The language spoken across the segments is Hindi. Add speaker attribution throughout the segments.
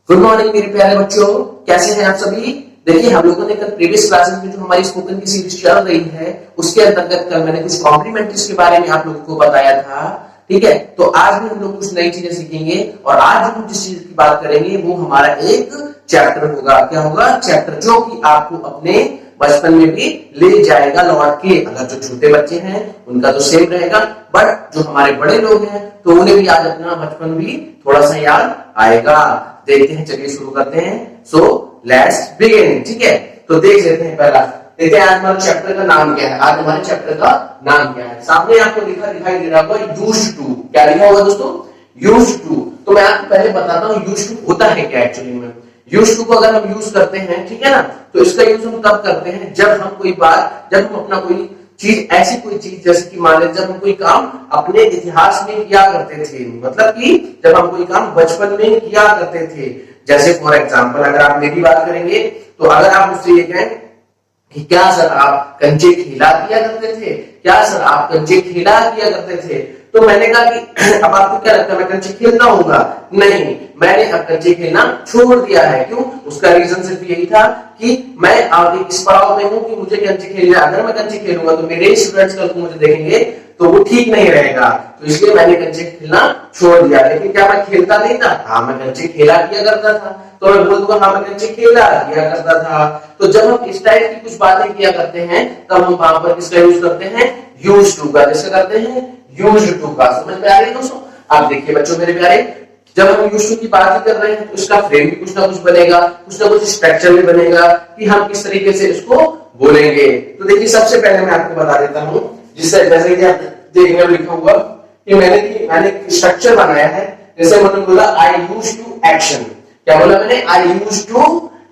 Speaker 1: गुड मॉर्निंग मेरे प्यारे बच्चों, कैसे हैं आप सभी। देखिए हम लोगों ने कल प्रीवियस क्लासेस में जो हमारी स्पोकन की सीरीज चल रही है उसके अंतर्गत कल मैंने कुछ कॉम्प्लीमेंट्रीज के बारे में आप लोगों को बताया था। ठीक है, तो आज भी हम लोग कुछ नई चीजें सीखेंगे और आज जो हम जिस चीज की बात करेंगे वो हमारा एक चैप्टर होगा। क्या होगा? चैप्टर, जो कि आपको अपने बचपन में भी ले जाएगा लौट के। अगर जो छोटे बच्चे हैं उनका तो सेम रहेगा, बट जो हमारे बड़े लोग हैं तो उन्हें भी आज अपना बचपन भी थोड़ा सा याद आएगा। देखते हैं, चलिए शुरू करते हैं। So let's begin. ठीक है, तो देख लेते हैं। पहला देखते हैं आज हमारे चैप्टर का नाम क्या है। आज हमारे चैप्टर का नाम क्या है? सामने आपको लिखा दिखाई दे रहा होगा यूज्ड टू। क्या लिखा होगा दोस्तों? Used to. तो मैं आपको पहले बताता हूँ यूज्ड टू होता है क्या एक्चुअली में। यूज्ड टू को अगर हम यूज करते हैं, ठीक है ना, तो इसका यूज हम तब करते हैं जब हम कोई बात, जब हम अपना कोई चीज, ऐसी कोई चीज जैसे कि मान लीजिए जब हम कोई काम अपने इतिहास में किया करते थे, मतलब कि जब हम कोई काम बचपन में किया करते थे। जैसे फॉर एग्जांपल अगर आप मेरी बात करेंगे तो अगर आप मुझसे ये कहें कि क्या सर आप कंचे खेला किया करते थे, क्या सर आप कंचे खेला किया करते थे, तो मैंने कहा कि अब आपको क्या लगता है मैं कंचे खेलता हूँगा? नहीं, मैंने अब कंचे खेलना छोड़ दिया है। क्यों? उसका रीजन सिर्फ यही था कि मैं आगे इस पड़ाव में हूं कि मुझे कंचे खेलना, अगर मैं कंचे खेलूंगा तो मेरे स्टूडेंट्स कल को मुझे देखेंगे तो वो ठीक नहीं रहेगा, तो इसलिए मैंने कंचे खेलना छोड़ दिया। लेकिन क्या मैं खेलता नहीं था? हाँ, मैं कंचे खेला किया करता था। तो मैं बोल दूंगा हाँ मैं कंचे खेला किया करता था। तो जब हम इस टाइप की कुछ बातें किया करते हैं तब हम वहां पर किसका यूज करते हैं? यूज्ड टू का। जिसका करते हैं? यूज्ड टू का। समझ में आ रही है दोस्तों? आप देखिए बच्चों मेरे प्यारे, जब हम यूज्ड टू की बात ही कर रहे हैं तो इसका फ्रेम भी कुछ ना कुछ बनेगा, कुछ ना कुछ स्ट्रक्चर भी बनेगा कि हम किस तरीके से इसको बोलेंगे। तो देखिए सबसे पहले मैं आपको बता देता हूं, जिससे जैसे कि आप देखने में लिखा हुआ कि मैंने स्ट्रक्चर बनाया है। जैसे मैंने बोला आई यूज्ड टू एक्शन। क्या बोला मैंने? I used to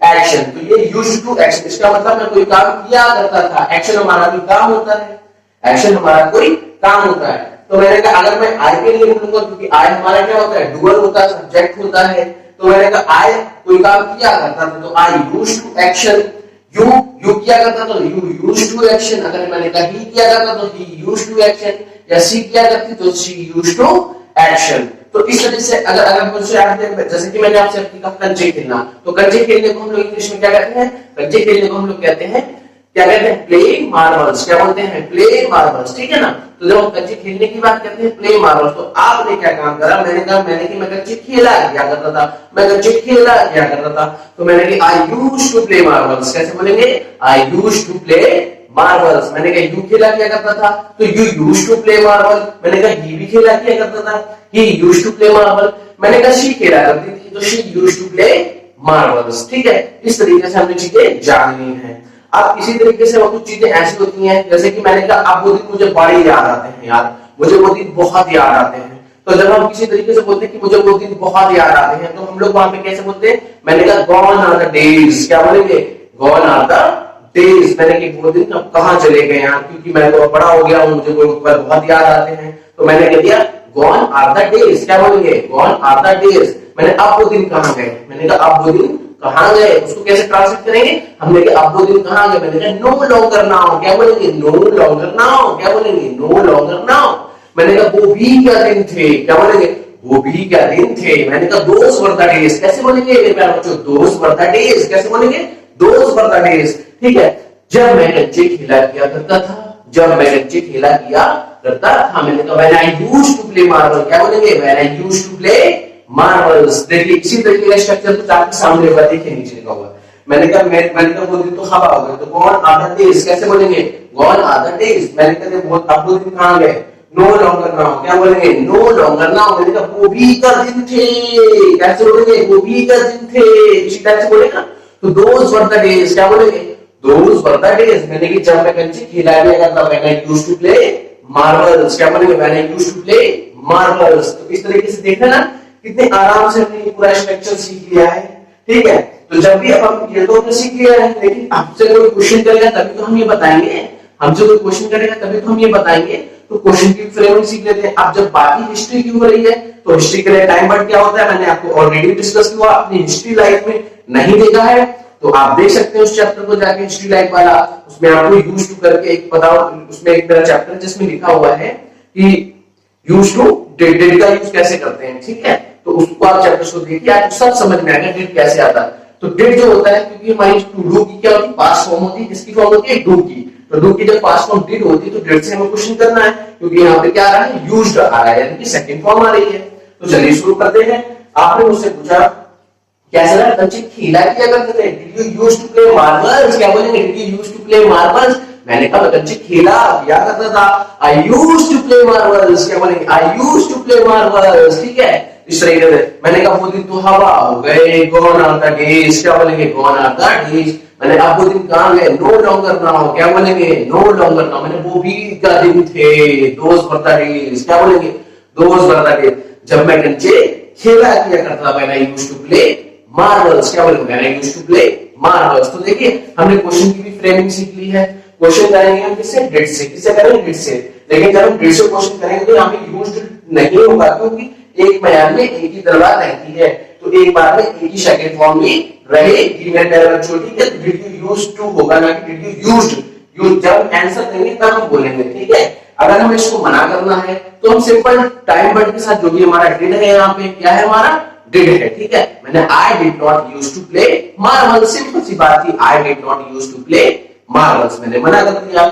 Speaker 1: action. तो ये यूज्ड टू एक्शन, इसका मतलब मैं कोई काम किया करता था। एक्शन हमारा कोई काम होता है, एक्शन हमारा कोई काम होता है। तो मैंने कहा अगर मैं आई के लिए बोलूंगा, क्योंकि आई हमारा क्या होता है? डुअल होता है, सब्जेक्ट होता है। तो मैंने कहा आई कोई काम किया करता था तो I used to action. You किया करता तो यू यूज्ड टू एक्शन। अगर मैंने कहा ही किया करता तो ही यूज्ड टू एक्शन, या सी किया करती तो सी यूज्ड टू एक्शन। तो इस वजह से अगर मुझसे आपने, जैसे कि मैंने आपसे कहा कंचे खेलना, तो कंचे खेलने को हम लोग इंग्लिश में क्या कहते हैं? कंचे खेलने को हम लोग कहते हैं, क्या कहते हैं? Play marbles. क्या बोलते हैं? Play marbles. ठीक है ना। तो जब हम कंचे खेलने की बात करते हैं प्ले मार्बल्स, तो आपने क्या काम करा? मैंने कहा मैं कंचे खेला किया करता था, मैं कंचे खेला किया करता था। तो मैंने कहा I used to play marbles. कैसे बोलेंगे? I used to play marbles. मैंने कहा यू खेला किया करता था तो you used to play marble. मैंने कहा ही भी खेला किया करता था, he used to play marble. मैंने कहा शी खेला करती थी तो she used to play marbles. ठीक है, इस तरीके से हमने चीजें जाननी है। अब इसी तरीके से वो कुछ चीजें ऐसी होती हैं, जैसे कि मैंने कहा अब वो दिन मुझे बड़े याद आते हैं, यार मुझे वो दिन बहुत याद आते हैं। तो जब हम किसी तरीके से बोलते हैं कि मुझे वो दिन बहुत याद आते हैं, तो हम लोग वहां पे कैसे बोलते हैं? मैंने कहा गॉन आर द डेज। क्या बोलेंगे? Gone are the days. मैंने कि वो दिन अब कहां चले गए यार, क्योंकि मैं तो बड़ा हो गया हूं, मुझे वो बहुत याद आते हैं। तो मैंने कह दिया गॉन आर द डेज। क्या बोलेंगे? Gone are the days. मैंने अब वो दिन कहां गए? मैंने कहा अब वो दिन कहां गए? उसको कैसे ट्रांसलेट करेंगे? हमने कहा अब वो दिन कहां गए? मैंने कहा नो लॉन्गर नाउ। क्या बोलेंगे? No longer now. क्या बोलेंगे? No longer now. मैंने कहा वो भी क्या दिन थे? क्या बोलेंगे? वो भी क्या दिन थे। मैंने कहा दोस वर द डेज। कैसे बोलेंगे मेरे प्यारे बच्चों? दोस वर द डेज। कैसे बोलेंगे? Those were the days. ठीक है, जब मैं कंचे खेला किया करता था, जब मैं कंचे खेला किया करता था। मैंने कहा when I used to play marble. क्या बोलेंगे? When I used to play marbles. देखिए इसी तरीके का स्ट्रक्चर कुछ आपके सामने होगा, देखिए नीचे लिखा हुआ है। मैंने कहा वो दिन तो हवा हो गए, तो गॉन आर द डेज। कैसे बोलेंगे? Gone are the days. मैंने कहा अब वो दिन कहां गए? No longer now. क्या बोलेंगे? No longer now. मैंने कहा वो भी का दिन थे। कैसे बोलेंगे? वो भी का दिन थे। इसी टाइप से बोलेगा। तो दोस वर द डेज। क्या बोलेंगे? Those were the days. मैंने कि जब मैं कंचे खेला किया करता, when I used to play marbles. क्या बोलेंगे? When I used to play marbles. तो इस तरीके से देखना ना कितने आराम से हमने पूरा स्ट्रक्चर सीख लिया है। ठीक है, तो जब भी अब हम ये तो हमने सीख लिया है, लेकिन आपसे कोई क्वेश्चन करेगा तभी तो हम ये बताएंगे। हमसे कोई क्वेश्चन करेगा तभी तो हम ये बताएंगे। तो क्वेश्चन की फ्रेमिंग सीख लेते हैं। अब जब बाकी हिस्ट्री की हो रही है तो हिस्ट्री के लिए टाइम वर्ड क्या होता है मैंने आपको ऑलरेडी डिस्कस किया। अपनी हिस्ट्री लाइफ में नहीं देखा है तो आप देख सकते हैं उस चैप्टर को जाके, हिस्ट्री लाइफ वाला। उसमें आपको यूज्ड टू करके एक बताओ, उसमें एक मेरा चैप्टर जिसमें लिखा हुआ है कि यूज्ड टू डिड का यूज कैसे करते हैं। ठीक है, तो उसको आप चैप्टर्स को देखिए, आपको सब समझ में आएगा डिड कैसे आता है। तो डिड जो होता है, क्योंकि हमारी टू डू की क्या होती है, पास्ट फॉर्म होती है, किसकी फॉर्म होती है, डू की। तो डू की जब पास्ट फॉर्म डिड होती है तो डिड से हमें क्वेश्चन करना है, क्योंकि यहाँ पे क्या आ रहा है, यूज्ड आ रहा है, यानी कि सेकंड फॉर्म आ रही है। तो चलिए शुरू करते हैं। आपने मुझसे पूछा कैसे ना बच्चे खेला किया करते थे, did you used to play marbles, क्या बोलेंगे, did you used to play marbles. मैंने कहा बच्चे खेला किया करता था, I used to play marbles, क्या बोलेंगे, I used to play marbles, ठीक है। इस तरीके से मैंने कहा वो दिन तो हवा हो गए, गॉन आर द डेज, क्या बोलेंगे, गॉन आर द डेज। मैंने अब वो दिन कहां गए, नो लॉन्गर नाउ, क्या बोलेंगे, नो लॉन्गर नाउ। मैंने वो भी का दिन थे, दोज वर द डेज, क्या बोलेंगे, दोज वर द डेज, जब मैं कंचे खेला किया करता था, when I used to play marbles, क्या बोलेंगे, when I used to play marbles. तो देखिए हमने क्वेश्चन की भी फ्रेमिंग सीख ली है। क्वेश्चन करेंगे हम किससे, डिड से, किससे करेंगे, डिड से। लेकिन जब हम डिड से क्वेश्चन करेंगे तो यहाँ पे यूज्ड नहीं होगा, क्योंकि एक बयान में एक ही दरबार रहती है, तो एक बार में एक ही सेकंड फॉर्म भी रहेगी। मेरे प्यारे बच्चों, ठीक है, डिड यू यूज्ड टू होगा, ना कि डिड यू यूज्ड। जब आंसर देंगे तब हम बोलेंगे, ठीक है। अगर हमें इसको मना करना है तो हम सिंपल टाइम वर्ड के साथ, जो भी हमारा डिड है, यहाँ पे क्या है, हमारा डिड है, ठीक है। मैंने I did not use to play marbles, simple सी बात थी, I did not use to play marbles, मैंने मना कर दिया।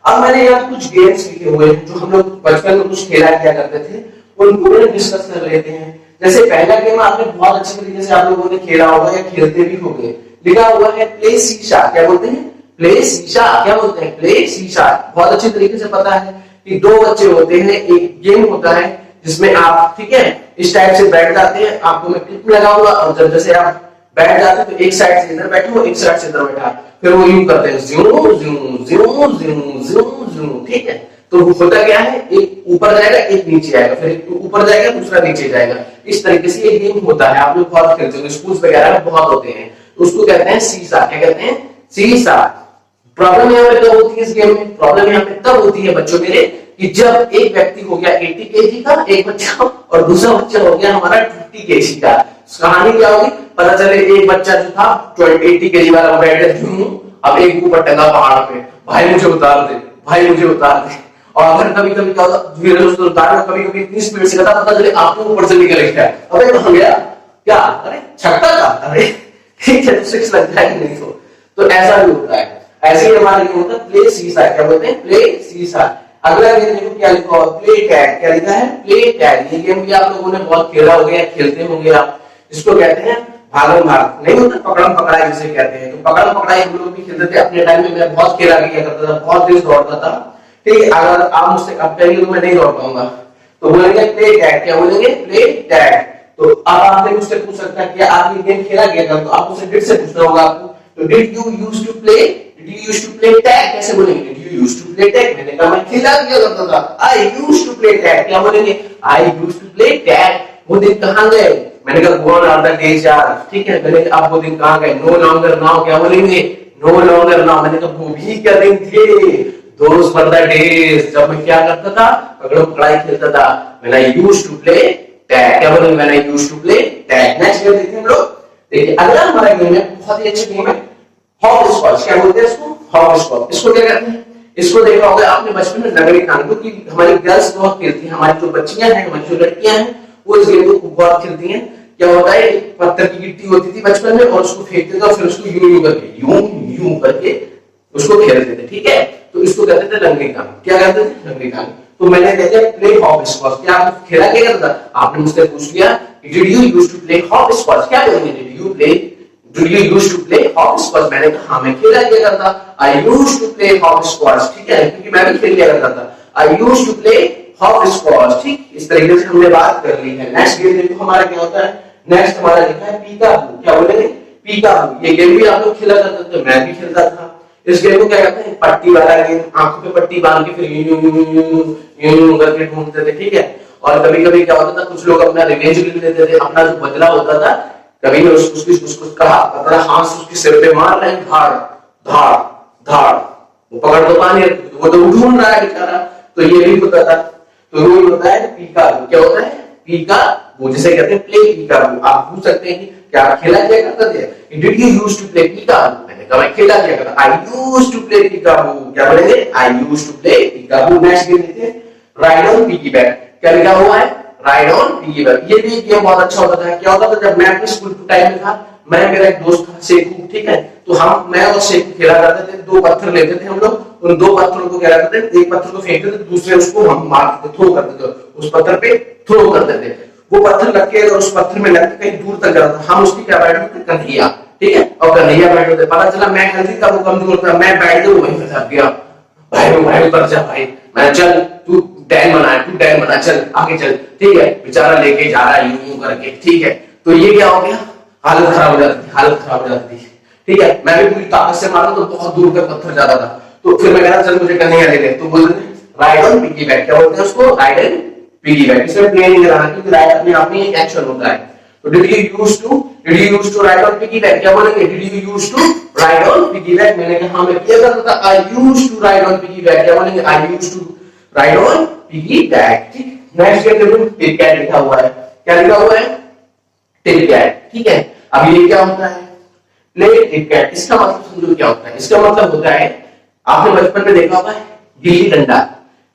Speaker 1: अब मैंने यहाँ कुछ गेम्स लिखे हुए हैं जो हम लोग बचपन में कुछ खेला किया करते थे, उनको डिस्कस कर लेते हैं। जैसे पहला गेम आपने बहुत अच्छे तरीके से आप लोगों ने खेला होगा या खेलते भी होंगे, लिखा हुआ है प्ले शीशा, क्या बोलते हैं, प्ले शीशा, क्या बोलते हैं, प्ले शीशा। बहुत अच्छे तरीके से पता है कि दो बच्चे होते हैं, एक गेम होता है जिसमें आप, ठीक है, इस टाइप से बैठ जाते हैं, आपको मैं क्लिप लगाऊंगा, और जब जैसे आप बैठ जाते हैं तो एक साइड से इधर बैठे हो, एक साइड से इधर बैठा, फिर वो यूं करते हैं, ज्यूं ज्यूं ज्यूं ज्यूं ज्यूं ज्यूं, ठीक है। तो होता क्या है, एक ऊपर जाएगा एक नीचे आएगा, फिर एक ऊपर जाएगा दूसरा नीचे जाएगा, इस तरीके से ये गेम होता है। आप लोग बहुत खेलते हो, स्कूल्स वगैरह में बहुत होते हैं, तो उसको कहते हैं सीसा, क्या कहते हैं, सीसा। प्रॉब्लम यहाँ पे कब होती है इस गेम में, प्रॉब्लम यहाँ पे तब होती है बच्चों मेरे, कि जब एक व्यक्ति हो गया 80 केजी का, एक बच्चा, और दूसरा बच्चा हो गया हमारा 50 केजी का। कहानी क्या होगी, पता चले एक बच्चा जो था 80 केजी वाला बैठ गया, अब एक ऊपर टंगा पहाड़ पे, भाई मुझे उतार दे, भाई मुझे उतार दे। और अगर कभी कभी क्या होता, धीरे उसको उतारना, कभी कभी इतनी स्पीड से करता, पता चले आपको ऊपर से निकल गया, अबे कहां गया, क्या, अरे छक्का था, अरे ठीक है, तो 6 लग जाएगा, नहीं तो ऐसा भी होता है। ऐसे ही हमारा ये होता है प्ले सीसा, क्या बोलते हैं, प्ले सीसा। अगला गेम देखो क्या लिखा हुआ, प्ले टैग, क्या लिखा है, प्ले टैग। ये गेम भी आप लोगों ने बहुत खेला होगा या खेलते होंगे आप। इसको कहते हैं भागम भाग, नहीं होता, पकड़म पकड़ाई जिसे कहते हैं। तो पकड़म पकड़ाई हम लोग भी खेलते थे अपने टाइम में, मैं बहुत खेला किया करता था, बहुत तेज दौड़ता था, ठीक है। अगर आप मुझसे अब कहेंगे तो मैं नहीं दौड़ पाऊंगा, तो बोलेंगे प्ले टैग, क्या बोलेंगे, प्ले टैग। तो अब आपने मुझसे पूछ सकता है कि आप ये गेम खेला किया करते, तो आप मुझसे डिड से पूछना होगा आपको, तो did you use to play, did you use to play tag, कैसे बोलेंगे, did you use to play tag. मैंने कहा मैं खेला किया करता था, I use to play tag, क्या बोलेंगे, I use to play tag. वो दिन कहां गए, मैंने कहा गॉन आर द डेज यार, ठीक है। मैंने कहा अब वो दिन कहां गए, नो लॉन्गर नाउ, क्या बोलेंगे, नो लॉन्गर नाउ। मैंने कहा वो भी क्या दिन थे, दोस वर द डेज, जब मैं क्या करता था, पकड़म पकड़ाई खेलता था, when I used to play tag, क्या बोलेंगे, when I used to play tag. Next game देखते हैं हम लोग। देखिए अगला हमारा गेम है, बहुत ही अच्छा गेम है, हॉप स्कॉच, क्या बोलते हैं इसको, हॉप स्कॉच। इसको क्या कहते हैं, इसको देखा होगा आपने बचपन में नगरी कांड, की हमारी गर्ल्स बहुत खेलती हैं, हमारी जो बच्चियां हैं, हमारी जो लड़कियां हैं, वो इस गेम को बहुत खेलती हैं। क्या होता है, एक पत्थर की गिट्टी होती थी बचपन में, और उसको फेंकते थे और फिर उसको यूं करके उसको खेलते थे, ठीक है। तो इसको कहते थे लंगड़ी कांड, क्या कहते थे, लंगड़ी कांड। तो मैंने कहते हैं प्ले हॉप स्कॉच, क्या आप खेला क्या करता था, आपने मुझसे पूछ लिया did you use to play hopscotch, क्या बोलेंगे, did you use to play hopscotch. मैंने कहा हाँ मैं खेला किया करता, I use to play hopscotch, ठीक है, क्योंकि मैं भी खेल लिया करता था, I use to play hopscotch, ठीक। इस तरीके से हमने बात कर ली है। नेक्स्ट गेम देखो हमारा क्या होता है, नेक्स्ट हमारा लिखा है पीकाबू, क्या बोलेंगे, पीकाबू। ये गेम भी आप लोग खेला करते थे, मैं भी खेलता था। इस गेम को क्या कहते हैं, पट्टी वाला गेम, आंखों पे पट्टी बांध के फिर यूं करके ढूंढते थे, ठीक है। और कभी कभी क्या होता था, कुछ लोग अपना रिवेंज भी लेते थे, अपना जो बदला होता था, कभी ने उसको कहा अपना हाथ उसके सिर पे मार रहे हैं, धाड़ धाड़ धाड़, वो पकड़ तो पा नहीं, वो तो ढूंढ रहा है बेचारा, तो ये भी होता था। तो ये होता है पीकाबू, क्या होता है, पीकाबू, जिसे कहते हैं प्ले पीकाबू। आप पूछ सकते हैं कि क्या खेला क्या करते थे, did you use to play peekaboo. मैंने कहा मैं खेला क्या करता, I use to play peekaboo, क्या बोलेंगे, I use to play peekaboo. Next game देखते हैं राइड ऑन पिग्गी बैंक, क्या लिखा हुआ है, राइड ऑन पिगी बैक। ये भी गेम बहुत अच्छा होता था। क्या होता था जब मैं अपने स्कूल टाइम में था, मैं मेरा एक दोस्त था शेखू, ठीक है, तो मैं और शेखू खेला करते थे। 2 पत्थर लेते थे हम लोग, उन 2 पत्थरों को क्या करते थे, एक पत्थर को फेंकते थे, दूसरे उसको हम मारते थे, थ्रो करते थे, उस पत्थर पे थ्रो करते थे। वो पत्थर लग के उस पत्थर में लग के कहीं दूर तक जाता था, हम उसकी क्या बैठते थे, कन्हैया, ठीक है, और कन्हैया बैठते थे। पता चला मैं हेल्दी था, वो कमजोर था, मैं बैठ के वहीं पे थक गया। भाई उतर जा भाई, मैं चल तू डैन बना चल आगे चल, ठीक है, बेचारा लेके जा रहा है यूं करके, ठीक है। तो ये क्या हो गया, हालत खराब हो जाती थी, ठीक है। मैं भी पूरी ताकत से मारा तो बहुत दूर तक पत्थर जाता था। तो फिर मैं कह रहा चल मुझे कन्हैया ले ले, तो बोलते थे राइड ऑन पिगी बैक। क्या बोलते हैं उसको, राइड एंड पिगी बैक। इसमें प्ले नहीं कराना क्योंकि राइड अपने आप में एक एक्शन होता है। तो did you use to ride on piggy back, क्या बोलेंगे, did you use to ride on piggy back. मैंने कहा मैं किया करता था, I used to ride on piggy back, क्या बोलेंगे, I used to ride on piggy back, ठीक। नेक्स्ट के देखो टिप कैट लिखा हुआ है, क्या लिखा हुआ है, टिप कैट, ठीक है। अब ये क्या होता है, प्ले टिप कैट। इसका मतलब समझो क्या होता है, इसका मतलब होता है, आपने बचपन में देखा होगा गिल्ली डंडा।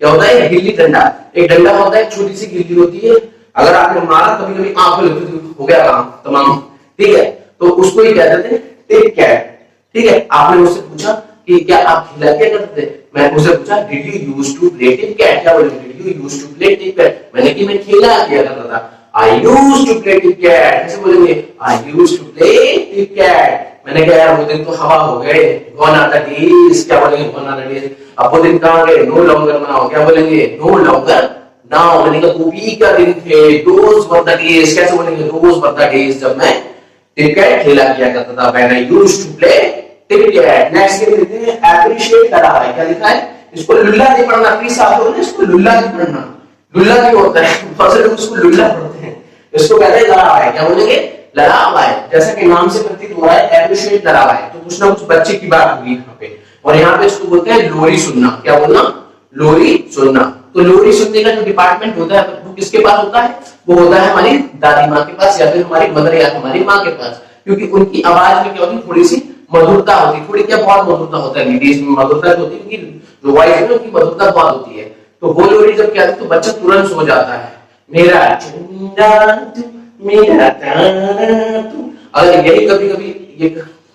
Speaker 1: क्या होता है, गिल्ली डंडा। एक डंडा होता है, छोटी सी गिल्ली होती है, अगर आपने मारा कभी कभी आंख में लगती थी, हो गया काम तमाम, ठीक है। तो उसको ही कहते थे टिप कैट, ठीक है। आपने मुझसे पूछा कि क्या आप खेला क्या करते थे, मैं मुझसे पूछा did you use to play tip cat, क्या बोले, did you use to play tip cat. मैंने कि मैं खेला किया करता था, I use to play tip cat. कैसे बोलेंगे, I use to play tip cat. मैंने कहा यार वो दिन तो हवा हो गए, गॉन आर द डेज, क्या बोलेंगे, गॉन आर द डेज। अब वो दिन कहां गए, नो लॉन्गर नाउ, क्या बोलेंगे, नो लॉन्गर नाउ। मैंने कहा वो भी का दिन थे, दोज वर द डेज, कैसे बोलेंगे, दोज वर द डेज जब मैं टिप कैट खेला किया करता था, when I used to play tip cat. Next के लिखते हैं एप्रिशिएट करा है, क्या लिखा है, इसको लुल्ला नहीं पढ़ना प्लीज आप लोग, इसको लुल्ला नहीं पढ़ना, लुल्ला नहीं होता है, बहुत से लोग इसको लुल्ला पढ़ते हैं, इसको कहते हैं लड़ा है, क्या बोलेंगे, लड़ा हुआ है। जैसा कि नाम से प्रतीत हो रहा है एप्रिशिएट लड़ा हुआ है, तो कुछ ना कुछ बच्चे की बात होगी यहाँ पे। और यहाँ पे इसको बोलते हैं लोरी सुनना, क्या बोलना, लोरी सुनना। तो लोरी सुनने का जो डिपार्टमेंट होता है वो किसके पास होता है, वो होता है हमारी दादी माँ के पास, या फिर हमारी मदर या हमारी माँ के पास, क्योंकि उनकी आवाज में क्या होती है, थोड़ी सी मधुरता होती है, थोड़ी क्या बहुत मधुरता होता है, लेडीज में मधुरता होती है, उनकी जो वॉइस है उनकी मधुरता बहुत होती है। तो वो लोरी जब कहते तो बच्चा तुरंत सो जाता है, मेरा चंदा तू मेरा तारा तू। अगर यही कभी कभी ये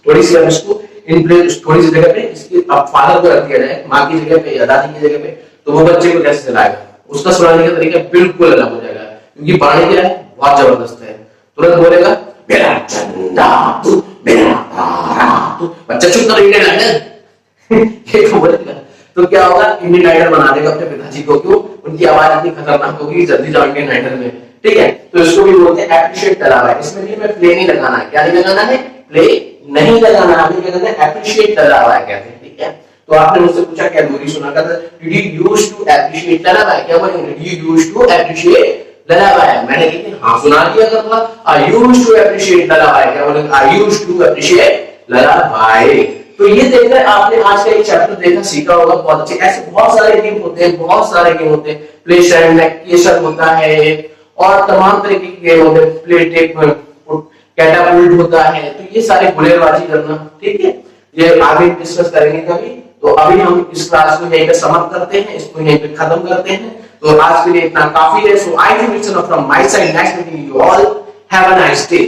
Speaker 1: थोड़ी सी हम इसको थोड़ी सी जगह पे इसकी अब फादर को रख दिया जाए, माँ की जगह पे या दादी की जगह पे, तो वो बच्चे को कैसे चलाएगा, उसका सुनाने का तरीका बिल्कुल अलग हो जाएगा, क्योंकि बाणी क्या है, बहुत जबरदस्त है। तुरंत बोलेगा मेरा चंदा तू मेरा तारा तू, बच्चा चुप कर इंडियन आइडल ये तो बोलेगा। तो क्या होगा, इंडियन आइडल बना देगा अपने पिताजी को, क्यों, उनकी आवाज इतनी खतरनाक होगी, जल्दी जाओ इंडियन आइडल में, ठीक है। तो इसको भी बोलते हैं एप्रिशिएट करा हुआ है। इसमें भी मैं प्ले नहीं लगाना है, क्या नहीं लगाना है, प्ले नहीं लगाना है, अभी क्या कहते हैं, एप्रिशिएट करा हुआ है कहते हैं, ठीक है। तो आपने मुझसे पूछा क्या लोरी सुना करता, did you use to appreciate करा हुआ है, क्या बोलेंगे, did you use to appreciate लड़ा हुआ है। मैंने कहते हाँ सुना दिया करता, आई यूज टू एप्रिशिएट लड़ा हुआ है, क्या बोलेंगे, आई यूज टू एप्रिशिएट लड़ा हुआ है। तो ये देखकर आपने आज का एक चैप्टर देखा, सीखा होगा बहुत अच्छे। ऐसे बहुत सारे गेम होते हैं, बहुत सारे गेम होते हैं, प्ले स्टैंड केसर होता है और तमाम तरीके के गेम होते हैं, प्ले टेप कैटापुल्ट होता है। तो ये सारे गुलेबाजी करना, ठीक है, ये आगे डिस्कस करेंगे कभी। तो अभी हम इस क्लास को यहीं पे समाप्त करते हैं, इसको यहीं पे खत्म करते हैं। तो आज के लिए इतना काफी है। So I think it's enough from my side. Nice meeting you all, have a nice day.